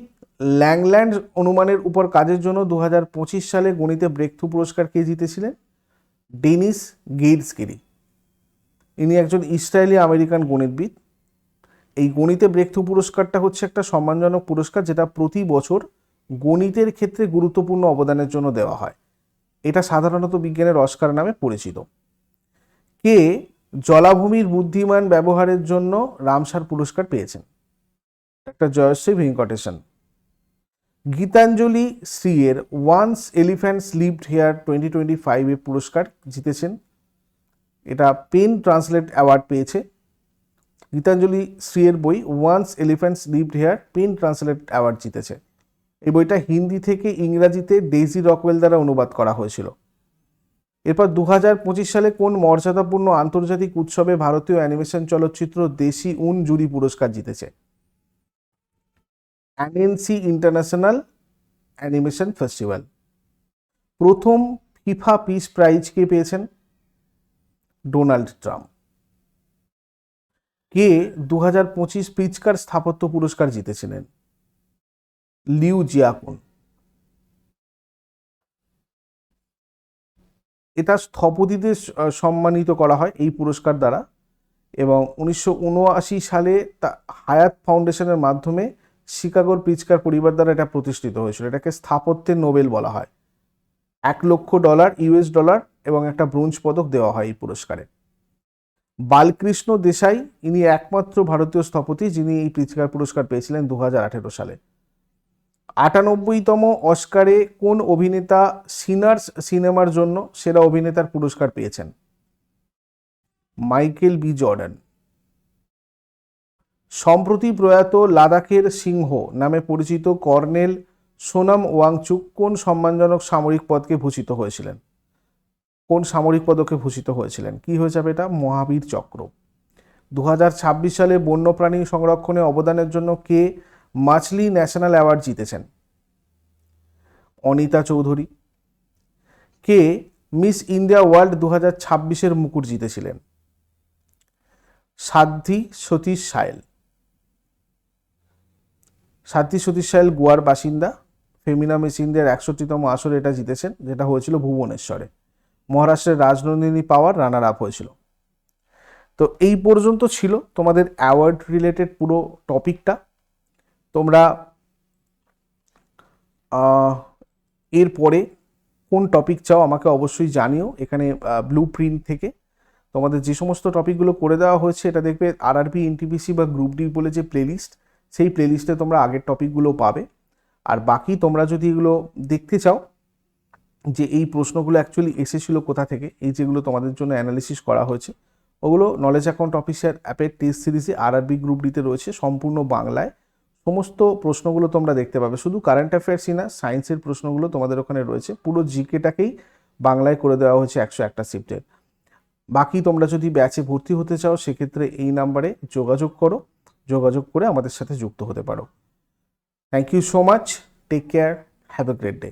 ল্যাংল্যান্ড অনুমানের উপর কাজের জন্য 2025 সালে গণিতে ব্রেকথ্রু পুরস্কার কে জিতেছিলেন? ডেনিস গেইটসকিরি। ইনি একজন ইসরায়েলি আমেরিকান গণিতবিদ। এই গণিতে ব্রেকথ্রু পুরস্কারটা হচ্ছে একটা সম্মানজনক পুরস্কার যেটা প্রতি বছর গণিতের ক্ষেত্রে গুরুত্বপূর্ণ অবদানের জন্য দেওয়া হয়। এটা সাধারণত বিজ্ঞানের অস্কার নামে পরিচিত। কে জলাভূমির বুদ্ধিমান ব্যবহারের জন্য রামসার পুরস্কার পেয়েছেন? ডক্টর জয়শ্রী ভেঙ্কটেশন। গীতাঞ্জলি শ্রীয়ের ওয়ান্স এলিফ্যান্টস লিভড হেয়ার 2025 পুরস্কার জিতেছেন। এটা পেন ট্রান্সলেট অ্যাওয়ার্ড পেয়েছে। গীতাঞ্জলি শ্রীয়ের বই Once elephants lived Here PEN Translate award জিতেছে। এই বইটা হিন্দি থেকে ইংরাজিতে ডেইজি রকওয়েল দ্বারা অনুবাদ করা হয়েছিল। এরপর 2025 সালে কোন মর্যাদাপূর্ণ আন্তর্জাতিক উৎসবে ভারতীয় অ্যানিমেশন চলচ্চিত্র দেশি উন জুরি পুরস্কার জিতেছে? Annecy international animation festival. প্রথম ফিফা পিস প্রাইজ কে পেয়েছেন? Donald Trump. কে 2025 প্রিৎজকার স্থাপত্য পুরস্কার জিতেছিলেন? Liu Jiakun. এটা স্থপতিদের সম্মানিত করা হয় এই পুরস্কার দ্বারা এবং 1979 সালে হায়াত ফাউন্ডেশনের মাধ্যমে শিকাগোর প্রিৎজকার পরিবার দ্বারা এটা প্রতিষ্ঠিত হয়েছিল। এটাকে স্থাপত্যের নোবেল বলা হয়। $1 লক্ষ US ডলার এবং একটা ব্রোঞ্জ পদক দেওয়া হয় এই পুরস্কারে। বালকৃষ্ণ দেশাই ইনি একমাত্র ভারতীয় স্থপতি যিনি এই প্রিৎজকার পুরস্কার পেয়েছিলেন 2018 সালে। 98তম অস্কারে কোন অভিনেতা সিনার্স সিনেমার জন্য সেরা অভিনেতার পুরস্কার পেয়েছেন? Michael B Jordan. সম্প্রতি প্রয়াত লাদাখের সিংহ নামে পরিচিত কর্নেল সোনাম ওয়াংচুক কোন সম্মানজনক সামরিক পদকে ভূষিত হয়েছিলেন? কোন সামরিক পদকে ভূষিত হয়েছিলেন? কি হয়ে যাবে এটা? মহাবীর চক্র। 2026 সালে বন্যপ্রাণী সংরক্ষণে অবদানের জন্য কে মাছলি ন্যাশনাল অ্যাওয়ার্ড জিতেছেন? অনিতা চৌধুরী। কে মিস ইন্ডিয়া ওয়ার্ল্ড 2026-এর মুকুট জিতেছিলেন? সাধ্বী সতীশ সায়েল। সাধ্বী সতীশ সায়েল গোয়ার বাসিন্দা। ফেমিনা মিস ইন্ডিয়ার 61তম আসরে এটা জিতেছেন, যেটা হয়েছিল ভুবনেশ্বরে। মহারাষ্ট্রের রাজনন্দিনী পাওয়ার রানার আপ হয়েছিল। তো এই পর্যন্ত ছিল তোমাদের অ্যাওয়ার্ড রিলেটেড পুরো টপিকটা। তোমরা এরপরে কোন টপিক চাও আমাকে অবশ্যই জানিও। এখানে ব্লু প্রিন্ট থেকে তোমাদের যে সমস্ত টপিকগুলো করে দেওয়া হয়েছে, এটা দেখবে আরআরবি, এনটিপিসি বা গ্রুপ ডি বলে যে প্লেলিস্ট, সেই প্লেলিস্টে তোমরা আগের টপিকগুলো পাবে। আর বাকি তোমরা যদি এগুলো দেখতে চাও যে এই প্রশ্নগুলো অ্যাকচুয়ালি এসেছিল কোথা থেকে, এই যেগুলো তোমাদের জন্য অ্যানালিসিস করা হয়েছে, ওগুলো নলেজ অ্যাকাউন্ট অফিসার অ্যাপের টেস্ট সিরিজে আরআরবি গ্রুপ ডিতে রয়েছে, সম্পূর্ণ বাংলায়। সমস্ত প্রশ্নগুলো তোমরা দেখতে পাবে। শুধু কারেন্ট অ্যাফেয়ার্সই না, সায়েন্সের প্রশ্নগুলো তোমাদের ওখানে রয়েছে। পুরো জিকেটাকেই বাংলায় করে দেওয়া হয়েছে 101টা শিফটের। বাকি তোমরা যদি ব্যাচে ভর্তি হতে চাও, সেক্ষেত্রে এই নাম্বারে যোগাযোগ করো, যোগাযোগ করে আমাদের সাথে যুক্ত হতে পারো। Thank you so much, take care, have a great day.